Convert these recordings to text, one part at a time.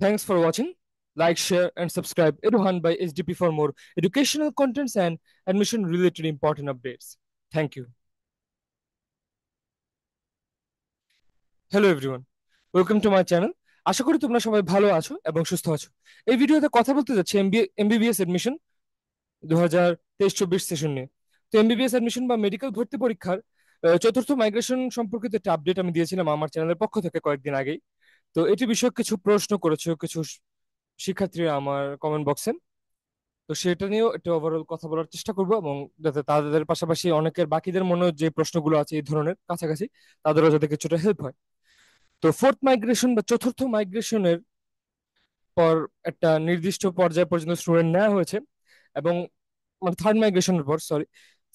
Thanks for watching. Like, share, and subscribe Eduhan by SDP for more educational contents and admission related important updates. Thank you. Hello everyone, welcome to my channel. আশা করি তোমরা সবাই ভালো আছো এবং সুস্থ আছো। এই ভিডিওতে কথা বলতে যাচ্ছি এমবিবিএস এডমিশন 2023-24 সেশন নিয়ে। তো এমবিবিএস এডমিশন বা মেডিকেল ভর্তি পরীক্ষার চতুর্থ মাইগ্রেশন সম্পর্কিত একটা আপডেট আমি দিয়েছিলাম আমার চ্যানেলের পক্ষ থেকে কয়েকদিন আগেই। তো এটি বিষয়ে কিছু প্রশ্ন করেছে কিছু শিক্ষার্থীরা আমার কমেন্ট বক্সে। তো সেটা নিয়েও একটা ওভারঅল কথা বলার চেষ্টা করবো, এবং যাতে তাদের পাশাপাশি অনেকের বাকিদের মনে যে প্রশ্নগুলো আছে এই ধরনের কাছাকাছি তাদেরও যাতে কিছুটা হেল্প হয়। তো ফোর্থ মাইগ্রেশন বা চতুর্থ মাইগ্রেশনের পর একটা নির্দিষ্ট পর্যায় পর্যন্ত স্টুডেন্ট নেওয়া হয়েছে, এবং মানে থার্ড মাইগ্রেশনের পর, সরি।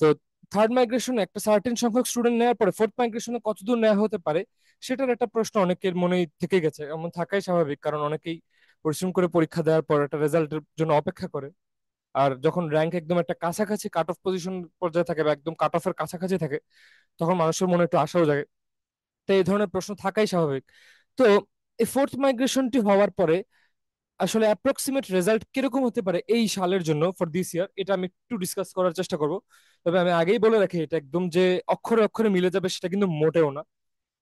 তো থার্ড মাইগ্রেশনে একটা সার্টেন সংখ্যক স্টুডেন্ট নেওয়ার পরে ফোর্থ মাইগ্রেশনে কতদূর নেওয়া হতে পারে সেটার একটা প্রশ্ন অনেকের মনেই থেকে গেছে। এমন থাকাই স্বাভাবিক, কারণ অনেকেই পরিশ্রম করে পরীক্ষা দেওয়ার পর একটা রেজাল্টের জন্য অপেক্ষা করে। আর যখন র্যাঙ্ক একদম একটা কাছাকাছি কাট অফ পজিশন পর্যায়ে থাকে বা একদম কাট অফের কাছাকাছি থাকে, তখন মানুষের মনে একটু আশাও জাগে। তো এই ধরনের প্রশ্ন থাকাই স্বাভাবিক। তো এই ফোর্থ মাইগ্রেশনটি হওয়ার পরে আসলে অ্যাপ্রক্সিমেট রেজাল্ট কিরকম হতে পারে এই সালের জন্য ফর দিস ইয়ার, এটা আমি একটু ডিসকাস করার চেষ্টা করব। তবে আমি আগেই বলে রাখি, এটা একদম যে অক্ষরে অক্ষরে মিলে যাবে সেটা কিন্তু মোটেও না।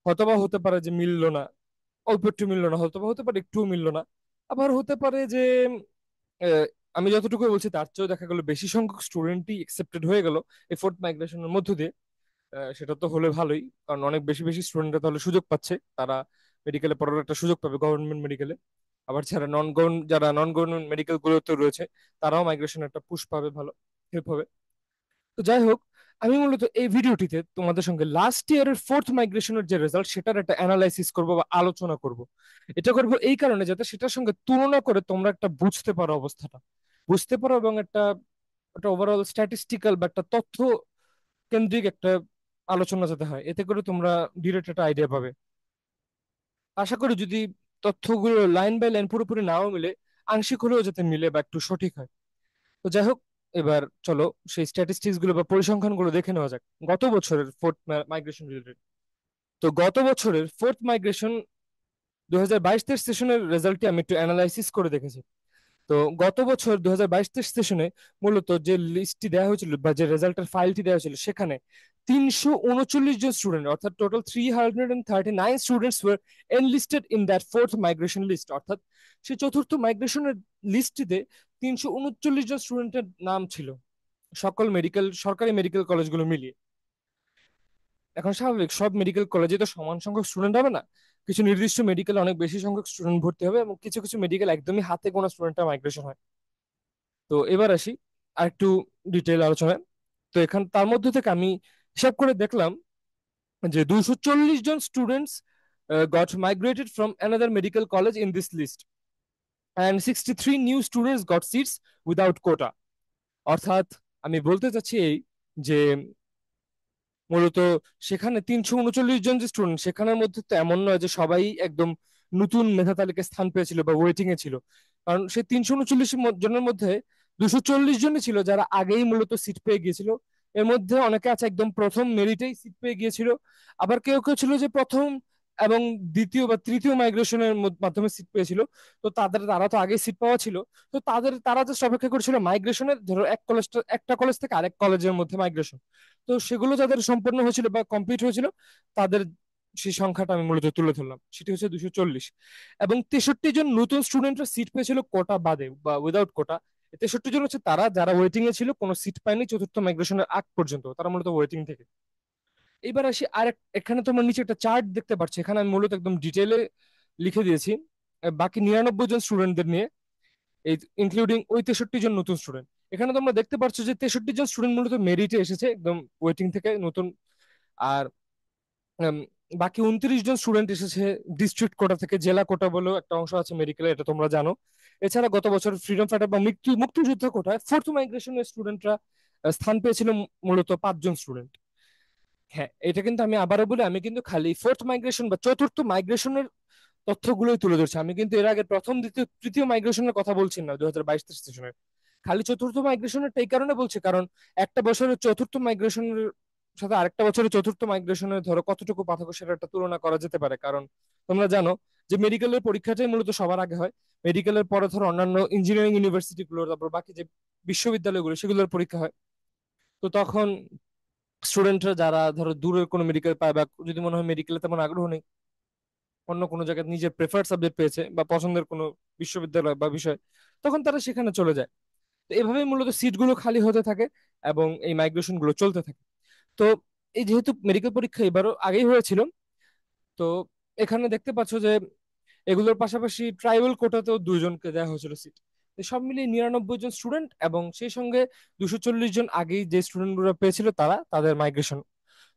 হয়তোবা হতে পারে যে মিললো না, অল্প একটু মিললো না, হয়তোবা হতে পারে একটু মিললো না। আবার হতে পারে যে আহ, আমি যতটুকু বলছি তার চেয়েও দেখা গেল বেশি সংখ্যক স্টুডেন্টই একসেপ্টেড হয়ে গেল এই ফোর্থ মাইগ্রেশনের মধ্য দিয়ে। সেটা তো হলে ভালোই, কারণ অনেক বেশি বেশি স্টুডেন্টরা তাহলে সুযোগ পাচ্ছে, তারা মেডিকেলে পড়ার একটা সুযোগ পাবে গভর্নমেন্ট মেডিকেলে। আবার যারা নন গভর্নমেন্ট মেডিকেল গুলোতে রয়েছে তারাও মাইগ্রেশন একটা পুশ পাবে, ভালো হেল্প হবে। তো যাই হোক, আমি মূলত এই ভিডিওটিতে তোমাদের সঙ্গে লাস্ট ইয়ারের ফোর্থ মাইগ্রেশনের যে রেজাল্ট সেটার একটা অ্যানালাইসিস করব বা আলোচনা করব। এটা করব এই কারণে যাতে সেটার সঙ্গে তুলনা করে তোমরা একটা বুঝতে পারো, অবস্থাটা বুঝতে পারো, এবং একটা একটা ওভারঅল স্ট্যাটিস্টিক্যাল বা একটা তথ্য কেন্দ্রিক একটা আলোচনা যাতে হয়, এতে করে তোমরা ডিরেক্ট একটা আইডিয়া পাবে। আশা করি যদি তথ্যগুলো লাইন বাই লাইন পুরোপুরি নাও মিলে, আংশিক হলেও যাতে মিলে বা একটু সঠিক হয়। তো যাই হোক, এবার চলো সেই স্ট্যাটিস্টিক্স গুলো বা পরিসংখ্যান গুলো দেখে নেওয়া যাক গত বছরের ফোর্থ মাইগ্রেশন রিলেটেড। তো গত বছরের ফোর্থ মাইগ্রেশন 2022-23 সেশনের রেজাল্টটি আমি একটু অ্যানালাইসিস করে দেখেছি। তো গত বছর 2022-23 সেশনে মূলত যে লিস্টটি দেওয়া হয়েছিল বা যে রেজাল্টের ফাইলটি দেওয়া হয়েছিল, সেখানে 339 জন স্টুডেন্ট, অর্থাৎ total 339 students were enlisted in that fourth migration list. অর্থাৎ সেই চতুর্থ মাইগ্রেশনের লিস্টটিতে 339 জন স্টুডেন্টের নাম ছিল, সকল সরকারি মেডিকেল কলেজগুলো মিলিয়ে। এখন স্বাভাবিক, সব মেডিকেল কলেজে তো সমান সংখ্যক স্টুডেন্ট হবে না। কিছু নির্দিষ্ট মেডিকেলে অনেক বেশি সংখ্যক স্টুডেন্ট ভর্তি হবে, এবং কিছু কিছু মেডিকেল একদমই হাতে গোনা স্টুডেন্টরা মাইগ্রেশন হয়। তো এবার আসি আরেকটু ডিটেল আলোচনায়। তো এখান তার মধ্যে থেকে আমি হিসাব করে দেখলাম যে 240 জন students got migrated from another medical college in this list, and 63 new students got seats without quota. অর্থাৎ আমি বলতে চাচ্ছি এই যে মূলত সেখানে 339 জন যে স্টুডেন্ট, সেখানের মধ্যে তো এমন নয় যে সবাই একদম নতুন মেধা তালিকায় স্থান পেয়েছিল বা ওয়েটিং এ ছিল। কারণ সেই 339 জনের মধ্যে 240 জনই ছিল যারা আগেই মূলত সিট পেয়ে গিয়েছিল। এর মধ্যে অনেকে আছে একদম প্রথম মেরিটেই সিট পেয়ে গিয়েছিল। আবার কেউ কেউ ছিল যে প্রথম এবং দ্বিতীয় বা তৃতীয় মাইগ্রেশনের মাধ্যমে সিট পেয়েছিল। তো তারা তো আগেই সিট পাওয়া ছিল। তো তারা জাস্ট অপেক্ষা করছিল মাইগ্রেশনের, ধরো একটা কলেজ থেকে আরেক কলেজের মধ্যে মাইগ্রেশন। তো সেগুলো যাদের সম্পন্ন হয়েছিল বা কমপ্লিট হয়েছিল, তাদের সেই সংখ্যাটা আমি মূলত তুলে ধরলাম, সেটি হচ্ছে 240। এবং 63 জন নতুন স্টুডেন্টরা সিট পেয়েছিল কোটা বাদে বা উইদাউট কোটা। 63 জন হচ্ছে তারা যারা ওয়েটিং এ ছিল, কোনো সিট পায়নি চতুর্থ মাইগ্রেশনের আগ পর্যন্ত, তারা মূলত ওয়েটিং থেকে। এবার আসি এখানে তোমরা নিচে একটা চার্ট দেখতে পাচ্ছ, এখানে আমি মূলত একদম ডিটেলে লিখে দিয়েছি বাকি 99 জন স্টুডেন্টদের নিয়ে, এই ইনক্লুডিং ওই 63 জন নতুন স্টুডেন্ট। এখানে তোমরা দেখতে পাচ্ছ যে 63 জন স্টুডেন্ট মূলত মেরিটে এসেছে একদম ওয়েটিং থেকে নতুন। আর উম, বাকি 29 জন স্টুডেন্ট এসেছে ডিস্ট্রিক্ট কোটা থেকে, জেলা কোটা বলেও একটা অংশ আছে মেডিকেলে, এটা তোমরা জানো। এছাড়া গত বছর ফ্রিডম ফাইটার বা মুক্তিযুদ্ধ কোটায় ফোর্থ মাইগ্রেশনের স্টুডেন্টরা স্থান পেয়েছিল মূলত 5 জন স্টুডেন্ট। হ্যাঁ, এটা কিন্তু আমি আবারও বলি, আমি কিন্তু খালি ফোর্থ মাইগ্রেশন বা চতুর্থ মাইগ্রেশনের তথ্যগুলোই তুলে ধরছি। আমি কিন্তু এর আগে প্রথম দ্বিতীয় তৃতীয় মাইগ্রেশনের কথা বলছি না 2022-23 সেশনের। খালি চতুর্থ মাইগ্রেশনের এই কারণে বলছি, কারণ একটা বছরের চতুর্থ মাইগ্রেশনের সাথে আরেকটা বছরের চতুর্থ মাইগ্রেশনের ধরো কতটুকু পার্থক্য, সেটা একটা তুলনা করা যেতে পারে। কারণ তোমরা জানো যে মেডিকেলের পরীক্ষাটাই মূলত সবার আগে হয়। মেডিকেলের পরে ধরো অন্যান্য ইঞ্জিনিয়ারিং ইউনিভার্সিটি গুলো, তারপর বাকি যে বিশ্ববিদ্যালয়গুলো সেগুলোর পরীক্ষা হয়। তো তখন স্টুডেন্টরা যারা ধরো দূরের কোনো মেডিকেল পায়, বা যদি মনে হয় মেডিকেলে তেমন আগ্রহ নেই, অন্য কোনো জায়গায় নিজের প্রেফার্ড সাবজেক্ট পেয়েছে বা পছন্দের কোনো বিশ্ববিদ্যালয় বা বিষয়, তখন তারা সেখানে চলে যায়। তো এভাবেই মূলত সিটগুলো খালি হতে থাকে এবং এই মাইগ্রেশন গুলো চলতে থাকে। তো এই যেহেতু মেডিকেল পরীক্ষা এবারও আগেই হয়েছিল, তো এখানে দেখতে পাচ্ছ যে এগুলোর পাশাপাশি ট্রাইবাল কোটাতেও 2জনকে দেওয়া হয়েছিল সিট। সব মিলিয়ে 99 জন স্টুডেন্ট, এবং সেই সঙ্গে 240 জন আগেই যে স্টুডেন্ট গুলো পেয়েছিল তারা তাদের মাইগ্রেশন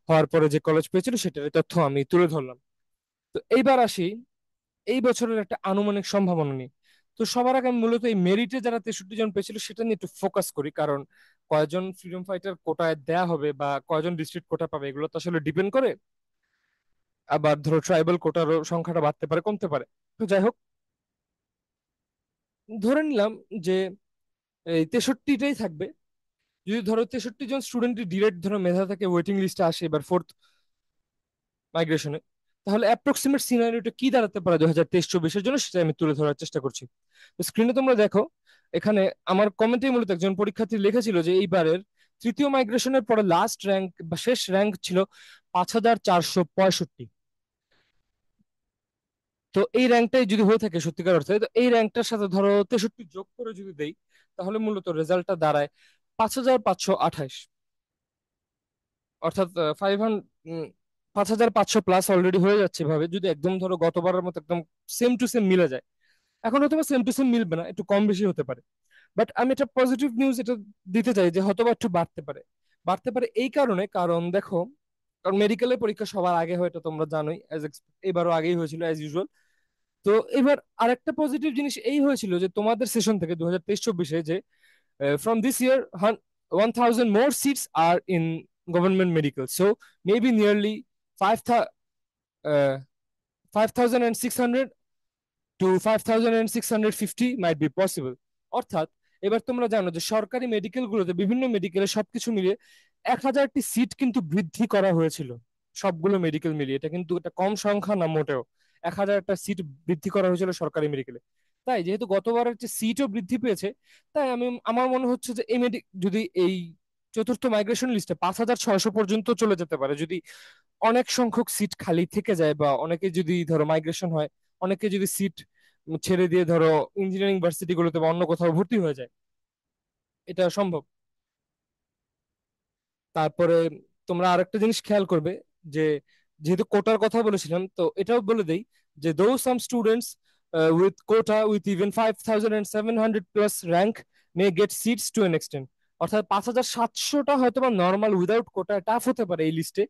হওয়ার পরে যে কলেজ পেয়েছিল সেটার তথ্য আমি তুলে ধরলাম। তো এইবার আসি এই বছরের একটা আনুমানিক সম্ভাবনা নিয়ে। তো সবার আগে আমি মূলত এই মেরিটে যারা 63 জন পেয়েছিল সেটা নিয়ে একটু ফোকাস করি, কারণ কয়জন ফ্রিডম ফাইটার কোটায় দেয়া হবে বা কয়জন ডিস্ট্রিক্ট কোটা পাবে এগুলো তো আসলে ডিপেন্ড করে। আবার ধরো ট্রাইবাল কোটারও সংখ্যাটা বাড়তে পারে, কমতে পারে। তো যাই হোক, ধরে নিলাম যে এই 63টাই থাকবে। যদি ধরো 63 জন স্টুডেন্ট ডিরেক্ট ধরো মেধা থেকে ওয়েটিং লিস্টে আসে এবার ফোর্থ মাইগ্রেশনে, তাহলে অ্যাপ্রক্সিমেট সিনারিওটা কি দাঁড়াতে পারে 2023-24-এর জন্য, সেটা আমি তুলে ধরার চেষ্টা করছি। স্ক্রিনে তোমরা দেখো, এখানে আমার কমেন্টে মূলত একজন পরীক্ষার্থী লিখেছিল যে এইবারের তৃতীয় মাইগ্রেশনের পরে লাস্ট র্যাঙ্ক বা শেষ র্যাঙ্ক ছিল 5465। তো এই র্যাঙ্কটাই যদি হয়ে থাকে সত্যিকার অর্থে, তো এই র্যাঙ্কটার সাথে ধরো 63 যোগ করে যদি দেই, তাহলে মূলত রেজাল্টটা দাঁড়ায় 5528। অর্থাৎ 5500 প্লাস অলরেডি হয়ে যাচ্ছে ভাবে, যদি একদম ধরো গতবারের মতো একদম সেম টু সেম মিলে যায়। এখন হয়তো সেম টু সেম মিলবে না, একটু কম বেশি হতে পারে। বাট আমি একটা পজিটিভ নিউজ এটা দিতে চাই যে হয়তো বা একটু বাড়তে পারে। বাড়তে পারে এই কারণে, কারণ দেখো, কারণ মেডিকেলের পরীক্ষা সবার আগে হয় এটা তোমরা জানোই, এবারও আগেই হয়েছিল অ্যাজ ইউজুয়াল। তো এবার আরেকটা পজিটিভ জিনিস এই হয়েছিল যে তোমাদের সেশন থেকে 2023-24-এ যে from this year 1000 more seats are in government medical, so maybe nearly 5600 to 5650 might be possible. অর্থাৎ এবার তোমরা জানো যে সরকারি মেডিকেল গুলোতে বিভিন্ন মেডিকেলে সবকিছু মিলিয়ে 1000টি সিট কিন্তু বৃদ্ধি করা হয়েছিল। সবগুলো মেডিকেল মিলিয়ে এটা কিন্তু একটা কম সংখ্যা না মোটেও। 1000টা সিট বৃদ্ধি করা হয়েছিল সরকারি মেডিকেলে। তাই যেহেতু গতবারের যে সিটও বৃদ্ধি পেয়েছে, তাই আমার মনে হচ্ছে যে যদি এই চতুর্থ মাইগ্রেশন লিস্টে 5600 পর্যন্ত চলে যেতে পারে, যদি অনেক সংখ্যক সিট খালি থেকে যায় বা অনেকে যদি ধরো মাইগ্রেশন হয়, অনেকে যদি সিট ছেড়ে দিয়ে ধরো ইঞ্জিনিয়ারিং ভার্সিটি গুলোতে বা অন্য কোথাও ভর্তি হয়ে যায়, এটা সম্ভব। তারপরে তোমরা আরেকটা জিনিস খেয়াল করবে যে যেহেতু কোটার কথা বলেছিলাম, তো এটাও বলে দেই যে though some students with quota with even 5700 plus rank may get seats to an extent. অর্থাৎ 5700টা হয়তো বা নর্মাল উইদাউট কোটা টাফ হতে পারে এই লিস্টে।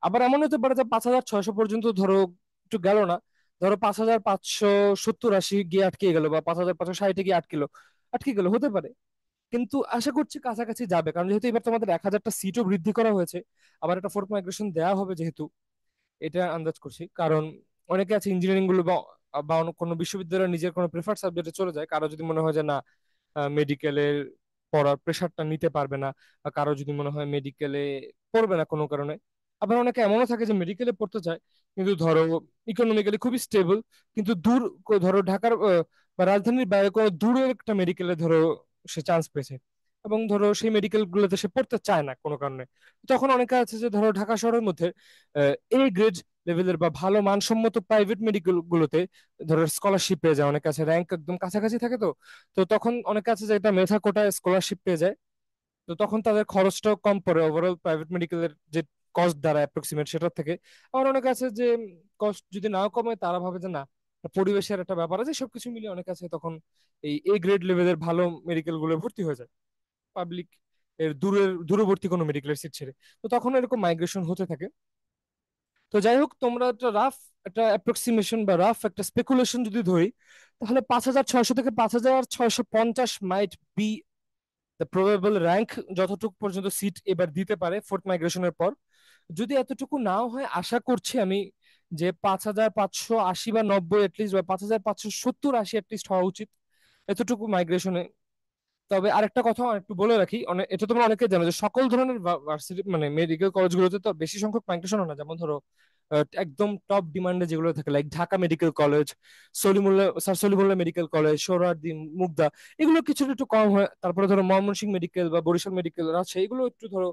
আবার এমন হতে পারে যে 5600 পর্যন্ত ধরো একটু গেল না, ধরো 5570-80 গিয়ে আটকে গেল, বা 5560 গিয়ে আটকে গেল হতে পারে। কিন্তু আশা করছি কাছাকাছি যাবে, কারণ যেহেতু এবার তোমাদের 1000টা সিটও বৃদ্ধি করা হয়েছে, আবার একটা ফোর্থ মাইগ্রেশন দেওয়া হবে যেহেতু, এটা আন্দাজ করছি। কারণ অনেকে আছে ইঞ্জিনিয়ারিং গুলো বা বা অন্য কোনো বিশ্ববিদ্যালয়ের নিজের কোনো প্রেফার সাবজেক্টে চলে যায়, কারো যদি মনে হয় যে না মেডিকেলের পড়ার প্রেশারটা নিতে পারবে না, বা কারো যদি মনে হয় মেডিকেলে পড়বে না কোনো কারণে। আবার অনেকে এমনও থাকে যে মেডিকেলে পড়তে চায় কিন্তু ধরো ইকোনমিক্যালি খুবই স্টেবল, কিন্তু দূর ধরো ঢাকার বা রাজধানীর বাইরে কোনো দূরের একটা মেডিকেলে ধরো সে চান্স পেয়েছে, এবং ধরো সেই মেডিকেল গুলোতে সে পড়তে চায় না কোনো কারণে। তখন অনেকে আছে যে ধরো ঢাকা শহরের মধ্যে এ গ্রেড লেভেলের বা ভালো মানসম্মত প্রাইভেট মেডিকেল গুলোতে ধরো স্কলারশিপ পেয়ে যায়, অনেকে আছে র্যাঙ্ক একদম কাছাকাছি থাকে। তো তো তখন অনেকে আছে যে এটা মেধা কোটায় স্কলারশিপ পেয়ে যায়। তো তখন তাদের খরচটাও কম পড়ে ওভারঅল প্রাইভেট মেডিকেলের যে কস্ট দ্বারা অ্যাপ্রক্সিমেট সেটার থেকে। আবার অনেক আছে যে কস্ট যদি নাও কমে, তারা ভাবে যে না, পরিবেশের একটা ব্যাপার আছে, সবকিছু মিলিয়ে অনেক আছে তখন এই এ গ্রেড লেভেলের ভালো মেডিকেল গুলো ভর্তি হয়ে যায় পাবলিক এর দূরবর্তী কোনো মেডিকেলের সিট ছেড়ে। তো তখন এরকম মাইগ্রেশন হতে থাকে। তো যাই হোক, তোমরা একটা অ্যাপ্রক্সিমেশন বা রাফ একটা স্পেকুলেশন যদি ধরি, তাহলে 5600 থেকে 5650 might be the probable rank, যতটুকু পর্যন্ত সিট এবার দিতে পারে ফোর্থ মাইগ্রেশনের পর। যদি এতটুকু নাও হয়, আশা করছি আমি যে 5580 বা 90 অ্যাটলিস্ট, বা 5570-80 অ্যাটলিস্ট হওয়া উচিত এতটুকু মাইগ্রেশনে। তবে আরেকটা কথা একটু বলে রাখি, এটা তোমরা অনেকে জানো যে সকল ধরনের ভার্সিটি মানে মেডিকেল কলেজগুলোতে তো বেশি সংখ্যক মাইগ্রেশন হয় না। যেমন ধরো একদম টপ ডিমান্ডে যেগুলো থাকে, like Dhaka medical college, Salimullah sir Salimullah medical college, Suhrawardy, Mugda, এগুলো কিছুটা একটু কম হয়। তারপরে ধরো ময়মনসিংহ মেডিকেল বা বরিশাল মেডিকেল আছে, এগুলো একটু ধরো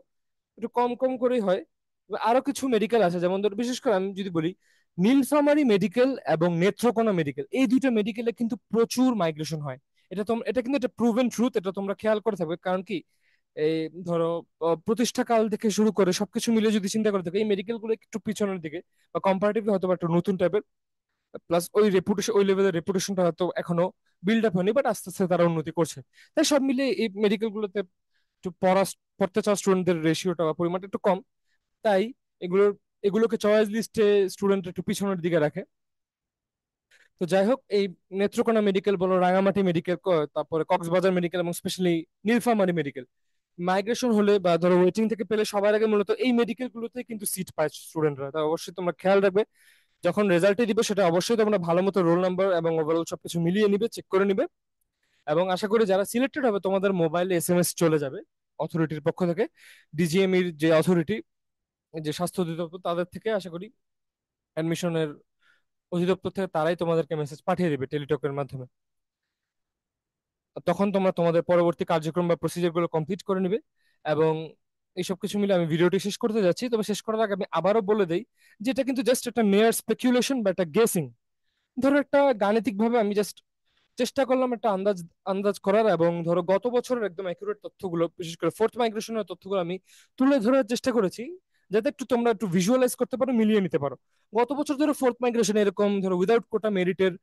একটু কম কম করেই হয়। এবার আরো কিছু মেডিকেল আছে, যেমন ধরো বিশেষ করে আমি যদি বলি, নীলফামারী মেডিকেল এবং নেত্রকোনা মেডিকেল, এই দুইটা মেডিকেলে কিন্তু প্রচুর মাইগ্রেশন হয়। এটা কিন্তু একটা প্রুভেন ট্রুথ, এটা তোমরা খেয়াল করে থাকবে। কারণ কি, এই ধরো প্রতিষ্ঠা কাল থেকে শুরু করে সবকিছু মিলে যদি চিন্তা করে থাকো, এই মেডিকেল গুলো একটু পিছনের দিকে বা কম্পারেটিভলি হয়তো বা একটু নতুন টাইপের, প্লাস ওই রেপুটেশন, ওই লেভেলের রেপুটেশনটা হয়তো এখনো বিল্ড আপ হয়নি, বাট আস্তে আস্তে তারা উন্নতি করছে। তাই সব মিলিয়ে এই মেডিকেল গুলোতে একটু পড়তে চাওয়া স্টুডেন্টদের রেশিওটা বা পরিমাণটা একটু কম। তাই এগুলোর এগুলোকে চয়েস লিস্টে স্টুডেন্ট একটু পিছনের দিকে রাখে। তো যাই হোক, এই নেত্রকোনা মেডিকেল বলো, রাঙামাটি মেডিকেল, তারপরে কক্সবাজার মেডিকেল এবং স্পেশালি নীলফামারী মেডিকেল, মাইগ্রেশন হলে বা ধরো ওয়েটিং থেকে পেলে সবার আগে মূলত এই মেডিকেল গুলোতে কিন্তু সিট পায় স্টুডেন্টরা। তা অবশ্যই তোমরা খেয়াল রাখবে, যখন রেজাল্টে দিবে সেটা অবশ্যই তোমরা ভালো মতো রোল নাম্বার এবং ওভারঅল সবকিছু মিলিয়ে নিবে, চেক করে নিবে। এবং আশা করি যারা সিলেক্টেড হবে তোমাদের মোবাইলে এসএমএস চলে যাবে অথরিটির পক্ষ থেকে, ডিজিএমইর যে অথরিটি, যে স্বাস্থ্য অধিদপ্তর, তাদের থেকে আশা করি, অ্যাডমিশনের অধিদপ্তর থেকে তারাই তোমাদেরকে মেসেজ পাঠিয়ে দিবে টেলিটকের মাধ্যমে। তখন তোমরা তোমাদের পরবর্তী কার্যক্রম বা প্রসিজার গুলো কমপ্লিট করে নিবে। এবং এইসব কিছু মিলে আমি ভিডিওটি শেষ করতে যাচ্ছি, তবে শেষ করার আগে আমি আবারও বলে দেই যে এটা কিন্তু জাস্ট একটা মেয়ার স্পেকুলেশন বা একটা গেসিং। ধরো একটা গাণিতিক ভাবে আমি জাস্ট চেষ্টা করলাম একটা আন্দাজ আন্দাজ করার, এবং ধরো গত বছরের একদম অ্যাকুরেট তথ্যগুলো, বিশেষ করে ফোর্থ মাইগ্রেশনের তথ্যগুলো আমি তুলে ধরার চেষ্টা করেছি, যাতে একটু তোমরা একটু ভিজুয়ালাইজ করতে পারো, মিলিয়ে নিতে পারো। গত বছর ধরো ফোর্থ মাইগ্রেশন এরকম ধরো উইদাউট কোটা মেরিটের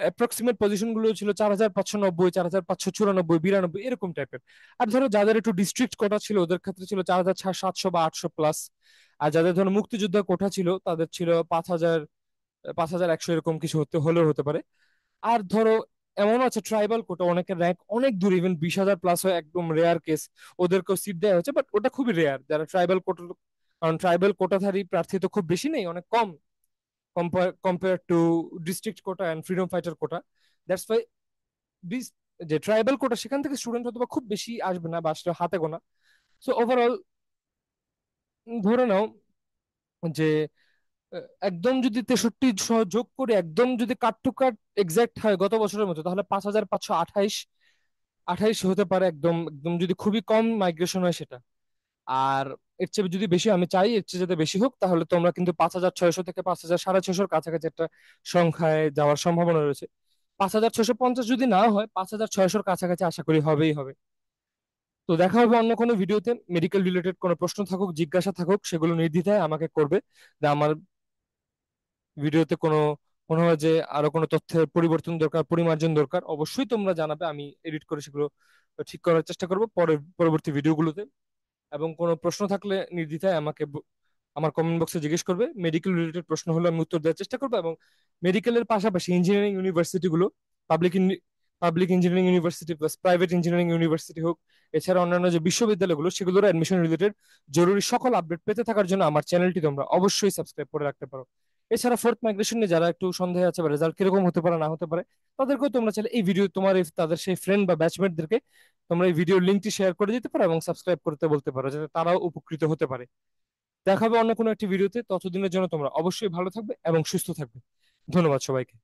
অ্যাপ্রক্সিমেট পজিশন গুলো ছিল 4,590, 4,594, 92 এরকম টাইপের। আর ধরো যাদের একটু ডিস্ট্রিক্ট কোটা ছিল ওদের ক্ষেত্রে ছিল 4,700 বা 800 প্লাস। আর যাদের ধরো মুক্তিযোদ্ধা কোটা ছিল তাদের ছিল 5,000, 5,100 এরকম কিছু হলেও হতে পারে। আর ধরো এমন আছে ট্রাইবাল কোটা, অনেকের র্যাঙ্ক অনেক দূর, ইভেন 20,000 প্লাস হয়, একদম রেয়ার কেস, ওদেরকেও সিট দেওয়া হচ্ছে, বাট ওটা খুবই রেয়ার যারা ট্রাইবাল কোটা। কারণ ট্রাইবাল কোটাধারী প্রার্থী তো খুব বেশি নেই, অনেক কম compare to district quota and freedom fighter quota. That's why this, যে ট্রাইবাল কোটা, সেখান থেকে স্টুডেন্ট হয়তো বা খুব বেশি আসবে না, বা আসলে হাতে গোনা। সো ওভারঅল ধরে নাও যে একদম যদি 63 যোগ করে একদম যদি কাট টু কাট এক্সাক্ট হয় গত বছরের মতো, তাহলে 5,528 28 হতে পারে, একদম একদম যদি খুবই কম মাইগ্রেশন হয় সেটা। আর এর চেয়ে যদি বেশি, আমি চাই এর চেয়ে যাতে বেশি হোক, তাহলে তোমরা কিন্তু 5,600 থেকে 5,650 কাছাকাছি একটা সংখ্যায় যাওয়ার সম্ভাবনা রয়েছে। 5,650 যদি না হয়, 5,600 কাছাকাছি আশা করি হবেই হবে। তো দেখা হবে অন্য কোনো ভিডিওতে। মেডিকেল রিলেটেড কোনো প্রশ্ন থাকুক, জিজ্ঞাসা থাকুক, সেগুলো নির্দ্বিধায় আমাকে করবে। আমার ভিডিওতে কোনো মনে হয় যে আরো কোনো তথ্যের পরিবর্তন দরকার, পরিমার্জন দরকার, অবশ্যই তোমরা জানাবে, আমি এডিট করে সেগুলো ঠিক করার চেষ্টা করব পরবর্তী ভিডিওগুলোতে। এবং কোনো প্রশ্ন থাকলে নির্দ্বিধায় আমাকে আমার কমেন্ট বক্সে জিজ্ঞেস করবে। মেডিকেল রিলেটেড প্রশ্ন হলে আমি উত্তর দেওয়ার চেষ্টা করবো। এবং মেডিকেলের পাশাপাশি ইঞ্জিনিয়ারিং ইউনিভার্সিটি গুলো, public public engineering university plus private engineering university হোক, এছাড়া অন্যান্য যে বিশ্ববিদ্যালয়গুলো, সেগুলোর অ্যাডমিশন রিলেটেড জরুরি সকল আপডেট পেতে থাকার জন্য আমার চ্যানেলটি তোমরা অবশ্যই সাবস্ক্রাইব করে রাখতে পারো। এছাড়া ফোর্থ মাইগ্রেশন নিয়ে যারা একটু সন্দেহ আছে বা রেজাল্ট কিরকম হতে পারে না হতে পারে, তাদেরকেও তোমরা চাইলে এই ভিডিও তোমার তাদের সেই ফ্রেন্ড বা ব্যাচমেটদেরকে তোমরা এই ভিডিওর লিঙ্কটি শেয়ার করে দিতে পারো এবং সাবস্ক্রাইব করতে বলতে পারো, যাতে তারাও উপকৃত হতে পারে। দেখা হবে অন্য কোনো একটি ভিডিওতে, ততদিনের জন্য তোমরা অবশ্যই ভালো থাকবে এবং সুস্থ থাকবে। ধন্যবাদ সবাইকে।